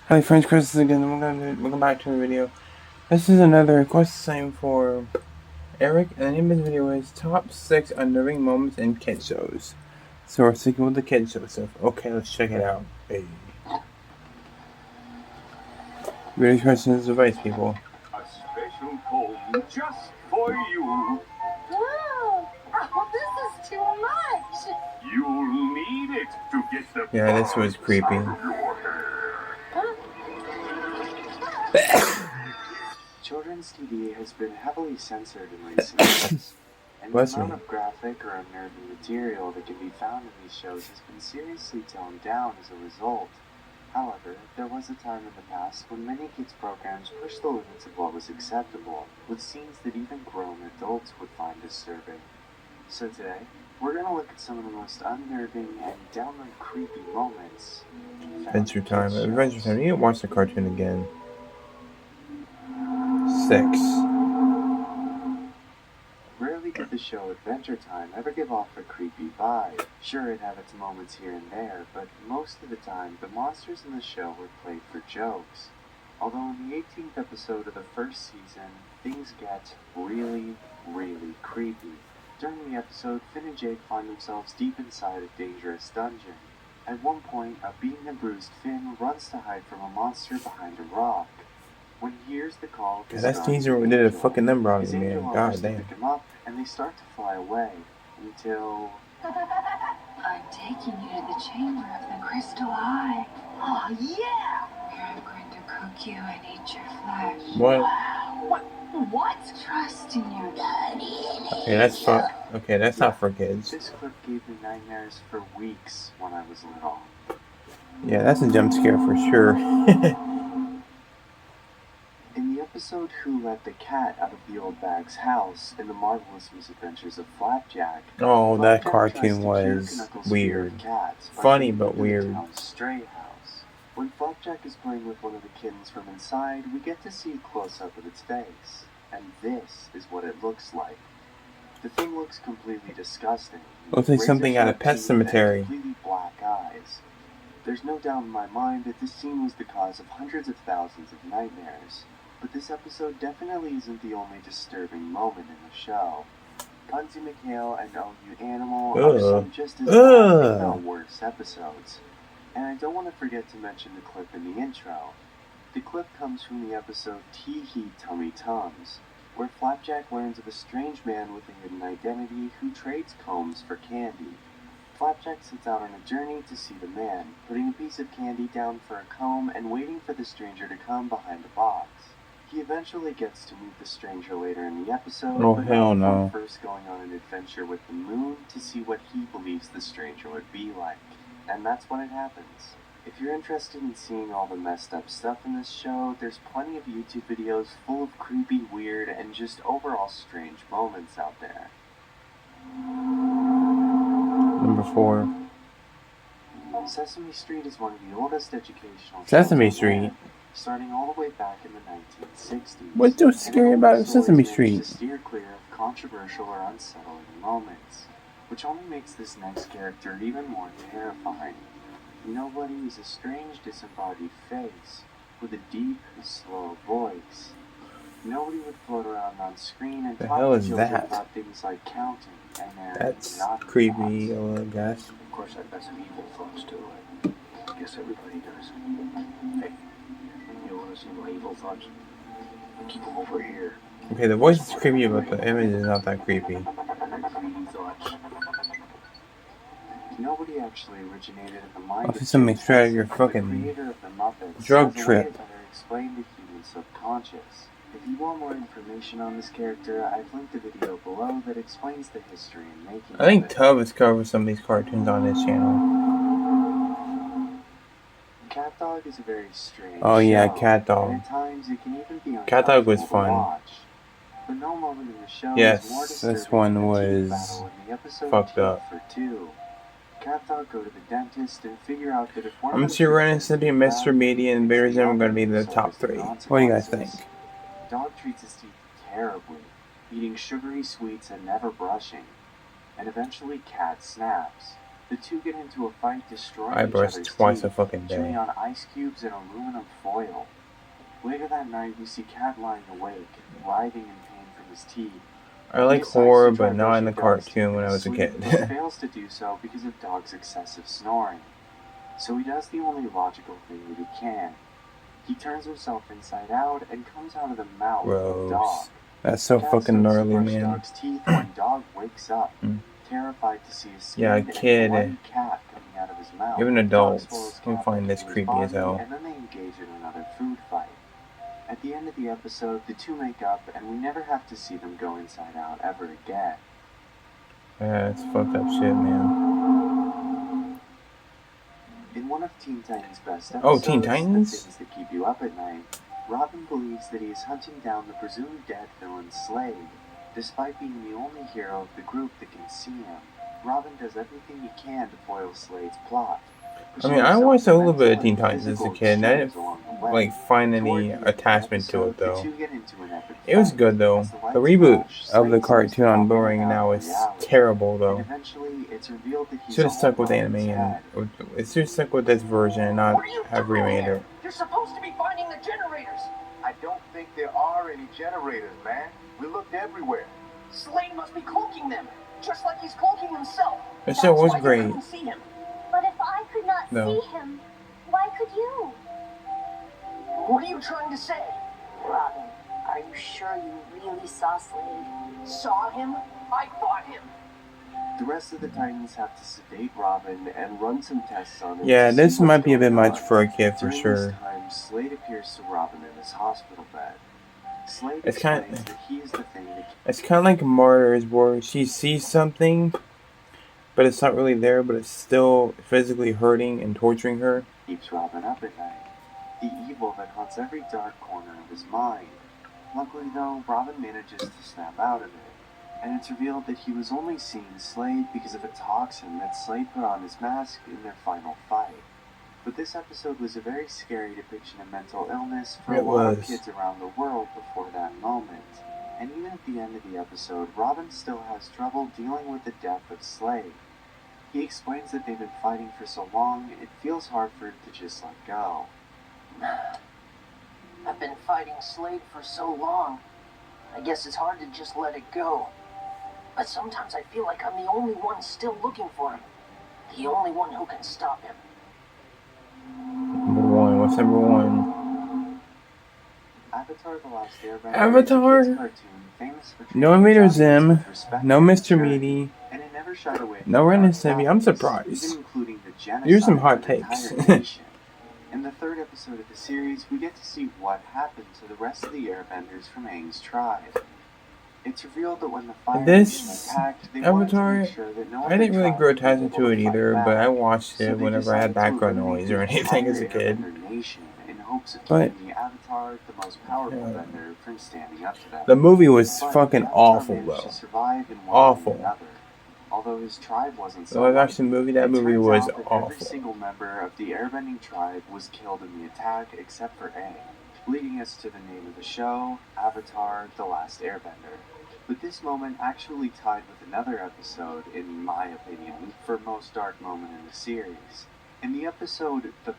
Hi friends, Chris again. Welcome back to the video. This is another quest assignment for Eric, and the name of the video is Top 6 Unnerving Moments in Kid Shows. So we're sticking with the kid show stuff. Okay, let's check it out. Hey. Really questions advice, people. A special comb just for you. Wow! Oh, this is too much! You'll need it to get the Yeah, this was creepy. out of your hair. Children's TV has been heavily censored in recent years, and the Bless amount me. of graphic or unnerving material that can be found in these shows has been seriously toned down as a result. However, there was a time in the past when many kids' programs pushed the limits of what was acceptable, with scenes that even grown adults would find disturbing. So today, we're going to look at some of the most unnerving and downright creepy moments found Adventure in time. kids' shows. Adventure time. You need to watch the cartoon again. 6. Rarely did the show Adventure Time ever give off a creepy vibe. Sure, it had its moments here and there, but most of the time, the monsters in the show were played for jokes. Although in the 18th episode of the first season, things get really, really creepy. During the episode, Finn and Jake find themselves deep inside a dangerous dungeon. At one point, a beaten and bruised Finn runs to hide from a monster behind a rock. When he hears the call of his That's guardian teaser we did a angel, fucking number on his me, angel man. offers God to damn. pick him up, and they start to fly away, until... I'm taking you to the chamber of the crystal eye. Oh, yeah! Where I'm going to cook you and eat your flesh. What? What? Trust in your daddy. Okay, that's not for kids. This clip gave me nightmares for weeks when I was little. Yeah, that's a jump scare for sure. In the episode Who Let the Cat Out of the Old Bag's House in the Marvelous Misadventures of Flapjack, Oh, that Flapjack cartoon tries to cure was Knuckles' fear weird. of cats by Funny, taking but him to weird. the town's stray house. When Flapjack is playing with one of the kittens from inside, we get to see a close-up of its face. And this is what it looks like. The thing looks completely disgusting. Looks like something out of Pet Cemetery. Completely black eyes. There's no doubt in my mind that this scene was the cause of hundreds of thousands of nightmares. But this episode definitely isn't the only disturbing moment in the show. Punsy McHale and Oh You Animal are some just as bad, if not worse, episodes. And I don't want to forget to mention the clip in the intro. The clip comes from the episode Tee Hee Tummy Tums, where Flapjack learns of a strange man with a hidden identity who trades combs for candy. Flapjack sets out on a journey to see the man, putting a piece of candy down for a comb and waiting for the stranger to come behind the box. He eventually gets to meet the stranger later in the episode, Oh, but hell no. first going on an adventure with the moon to see what he believes the stranger would be like. And that's when it happens. If you're interested in seeing all the messed up stuff in this show, there's plenty of YouTube videos full of creepy, weird, and just overall strange moments out there. Number 4. Sesame Street is one of the oldest educational Sesame shows on Street? land, starting all the way back in the 1960s. What's so scary about Sesame Street? To steer clear of controversial or unsettling moments, which only makes this next character even more terrifying. Nobody is a strange, disembodied face with a deep, slow voice. Nobody would float around on screen and The talk hell to is children that? about things like counting and their That's naughty creepy, thoughts. I guess. Of course, I've got some evil thoughts too. I guess everybody does. Hey, you want to see my evil thoughts? Keep them over here. Okay, the voice is creepy, but the image is not that creepy. Creepy thoughts. Nobody actually originated in the mind This of is something Jim straight out of your Henson, fucking the creator of the Muppets, drug as a way trip. to better explain the human subconscious. If you want more information on this character, I've linked a video below that explains the history and making I think of it. Tub has covered some of these cartoons on his channel. Cat Dog is a very strange Oh yeah, show, Cat Dog. and at times it can even be Cat Dog was uncomfortable to fun. watch. But no moment in the show Yes, is more this disturbing one than the teeth was battle in the episode fucked Teeth up. for Two. Cat Dog go to the dentist and figure out that if one I'm of sure them Ren and Snippy, Mr. Media, and Bears are going to be the so top is the 3. What do you guys think? consequences. Dog treats his teeth terribly, eating sugary sweets and never brushing. And eventually Cat snaps. The two get into a fight, destroying I each brush other's twice teeth, a fucking chewing day. on ice cubes and aluminum foil. Later that night, we see Cat lying awake, writhing in pain from his teeth. I like horror, but not in the cartoon when I was a kid. But fails to do so because of Dog's excessive snoring. So he does the only logical thing that he can. He turns himself inside out and comes out of the mouth of Dog. Gross. That's so Cat fucking starts to gnarly, brush man. Dog's teeth when Dog wakes up, Mm. terrified to see a Yeah, a skinned kid, and bloody cat coming out of his mouth. even Dog adults swallows will Cat find back this into his creepy as body, hell. and then they engage in another food fight. At the end of the episode, the two make up, and we never have to see them go inside out ever again. Yeah, it's fucked up shit, man. In one of Teen Titans' best episodes, Oh, Teen Titans? The Things That Keep You Up at Night, Robin believes that he is hunting down the presumed dead villain Slade. Despite being the only hero of the group that can see him, Robin does everything he can to foil Slade's plot. I mean, I watched a little bit of Teen Titans as a kid, and I didn't like find any attachment to it though. It was good though. The reboot of the cartoon on Boomerang now is terrible though. Should have stuck with anime, and it should have stuck with this version and not have remade it. You're supposed to be finding the generators. I don't think there are any generators, man. We looked everywhere. Slade must be cloaking them, just like he's cloaking himself. The show was great. You couldn't see him. But if I could not No. see him, why could you? What are you trying to say? Robin, are you sure you really saw Slade? Saw him? I fought him. The rest of the Titans have to sedate Robin and run some tests on him. Yeah, to this see might what's be a bit going much on. for a kid for During sure. this time, Slade appears to Robin in his hospital bed. Slade It's explains kinda- that he is the thing that It's kind of like Martyrs, where she sees something, but it's not really there, but it's still physically hurting and torturing her. keeps Robin up at night. The evil that haunts every dark corner of his mind. Luckily though, Robin manages to snap out of it, and it's revealed that he was only seeing Slade because of a toxin that Slade put on his mask in their final fight. But this episode was a very scary depiction of mental illness for a It lot of was. kids around the world before that moment. And even at the end of the episode, Robin still has trouble dealing with the death of Slade. He explains that they've been fighting for so long, it feels hard for him to just let go. I've been fighting Slade for so long. I guess it's hard to just let it go. But sometimes I feel like I'm the only one still looking for him. The only one who can stop him. Number one, what's number one? Avatar: The Last Airbender. Avatar? is a kids' cartoon famous for No treating Invader its audience Zim, with respect no and Mr. maturity, Meaty, and it never shied away from no Ren and dark Stimpy. I'm topics, surprised. even including the genocide Here's some of hot an takes. entire nation. In the third episode of the series, we get to see what happened to the rest of the Airbenders from Aang's tribe. It's revealed that when the Fire This Nation attacked, they Avatar, wanted to make sure that no I other didn't really tribe grow would be attachment able to it fight either, back. but I watched So it they whenever I had decided to background eliminate noise or the anything as a entire kid. Airbender nation in hopes of But- keeping the Avatar, the most powerful Yeah. bender, from standing up to them. The movie was But fucking the Avatar awful managed though. to survive in one way or Awful. another. Although his tribe wasn't So I lucky. watched the movie, that It movie turns was out that awful. Every single member of the airbending tribe was killed in the attack except for Aang, leading us to the name of the show, Avatar: The Last Airbender. But this moment actually tied with another episode, in my opinion, for most dark moment in the series. In the episode The